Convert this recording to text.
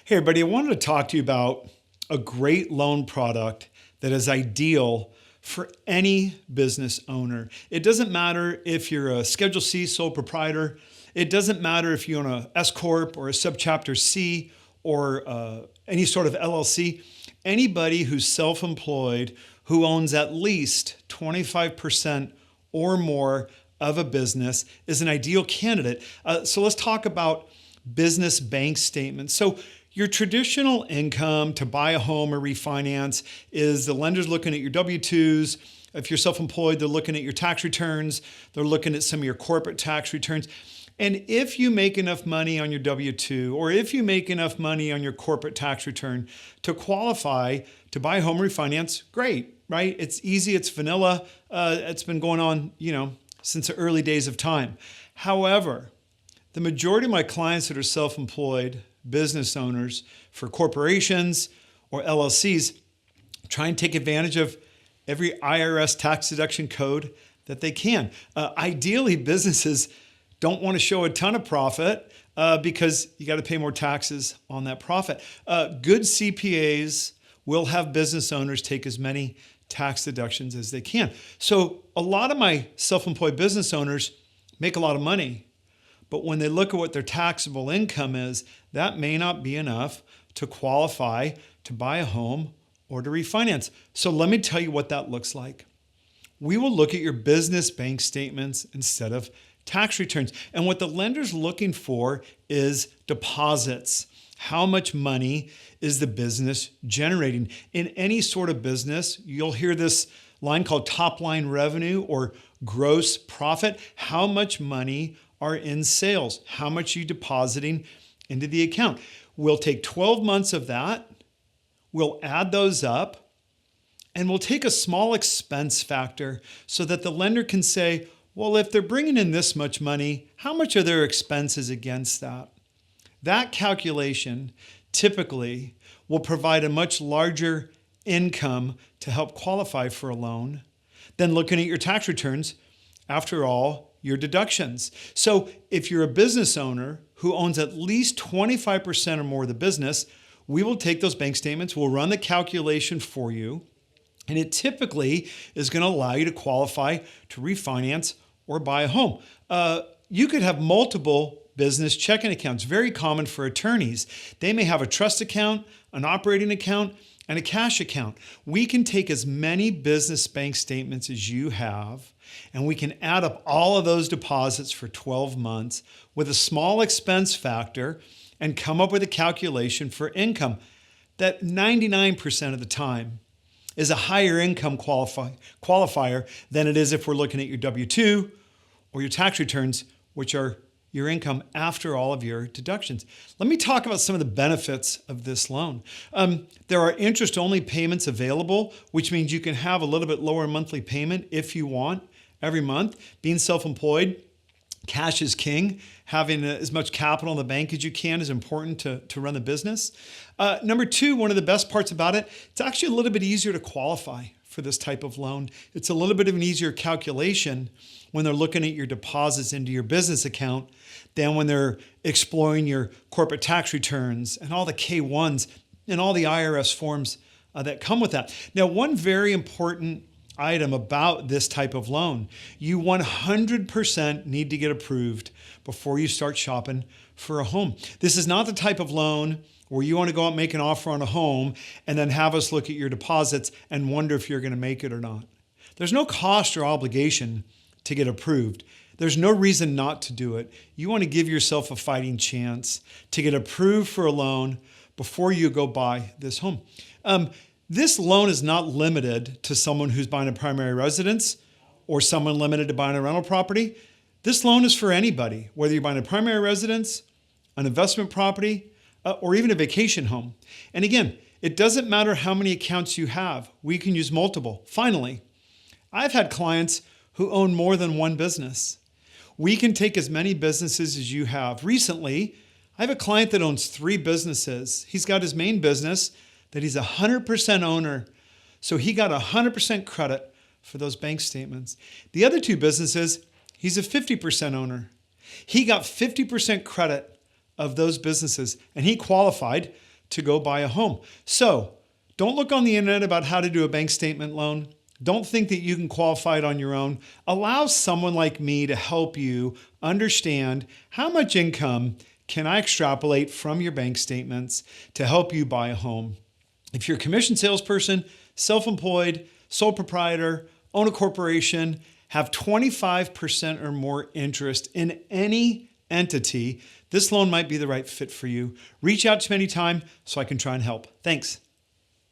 Hey everybody, I wanted to talk to you about a great loan product that is ideal for any business owner. It doesn't matter if you're a Schedule C sole proprietor. It doesn't matter if you own a S Corp or a Subchapter C or any sort of LLC. Anybody who's self-employed who owns at least 25% or more of a business is an ideal candidate. So let's talk about business bank statements. So your traditional income to buy a home or refinance is the lender's looking at your W-2s. If you're self-employed, they're looking at your tax returns. They're looking at some of your corporate tax returns. And if you make enough money on your W-2 or if you make enough money on your corporate tax return to qualify to buy a home refinance, great, right? It's easy, it's vanilla. It's been going on, since the early days of time. However, the majority of my clients that are self-employed business owners for corporations or LLCs try and take advantage of every IRS tax deduction code that they can. Ideally, businesses don't want to show a ton of profit because you got to pay more taxes on that profit. Good CPAs will have business owners take as many tax deductions as they can. So a lot of my self-employed business owners make a lot of money. But when they look at what their taxable income is, that may not be enough to qualify to buy a home or to refinance. So let me tell you what that looks like. We will look at your business bank statements instead of tax returns. And what the lender's looking for is deposits. How much money is the business generating? In any sort of business, you'll hear this line called top line revenue or gross profit. How much money are in sales? How much are you depositing into the account? We'll take 12 months of that, we'll add those up, and we'll take a small expense factor so that the lender can say, well, if they're bringing in this much money, how much are their expenses against that? That calculation typically will provide a much larger income to help qualify for a loan than looking at your tax returns. After all, your deductions. So if you're a business owner who owns at least 25% or more of the business, we will take those bank statements, we'll run the calculation for you, and it typically is going to allow you to qualify to refinance or buy a home. You could have multiple business checking accounts, very common for attorneys. They may have a trust account, an operating account, and a cash account. We can take as many business bank statements as you have, and we can add up all of those deposits for 12 months with a small expense factor and come up with a calculation for income that 99% of the time is a higher income qualifier than it is if we're looking at your W-2 or your tax returns, which are your income after all of your deductions. Let me talk about some of the benefits of this loan. There are interest-only payments available, which means you can have a little bit lower monthly payment if you want every month. Being self-employed, cash is king. Having as much capital in the bank as you can is important to run the business. Number two, one of the best parts about it, it's actually a little bit easier to qualify for this type of loan. It's a little bit of an easier calculation when they're looking at your deposits into your business account than when they're exploring your corporate tax returns and all the K-1s and all the IRS forms that come with that. Now, one very important item about this type of loan, you 100% need to get approved before you start shopping for a home. This is not the type of loan where you want to go out and make an offer on a home and then have us look at your deposits and wonder if you're going to make it or not. There's no cost or obligation to get approved. There's no reason not to do it. You want to give yourself a fighting chance to get approved for a loan before you go buy this home. This loan is not limited to someone who's buying a primary residence or someone limited to buying a rental property. This loan is for anybody, whether you're buying a primary residence, an investment property, or even a vacation home. And again, it doesn't matter how many accounts you have. We can use multiple. Finally, I've had clients who own more than one business. We can take as many businesses as you have. Recently, I have a client that owns 3 businesses. He's got his main business that he's 100% owner. So he got 100% credit for those bank statements. The other 2 businesses, he's a 50% owner. He got 50% credit of those businesses and he qualified to go buy a home. So don't look on the internet about how to do a bank statement loan. Don't think that you can qualify it on your own. Allow someone like me to help you understand how much income can I extrapolate from your bank statements to help you buy a home. If you're a commission salesperson, self-employed, sole proprietor, own a corporation, have 25% or more interest in any entity, this loan might be the right fit for you. Reach out to me anytime so I can try and help. Thanks.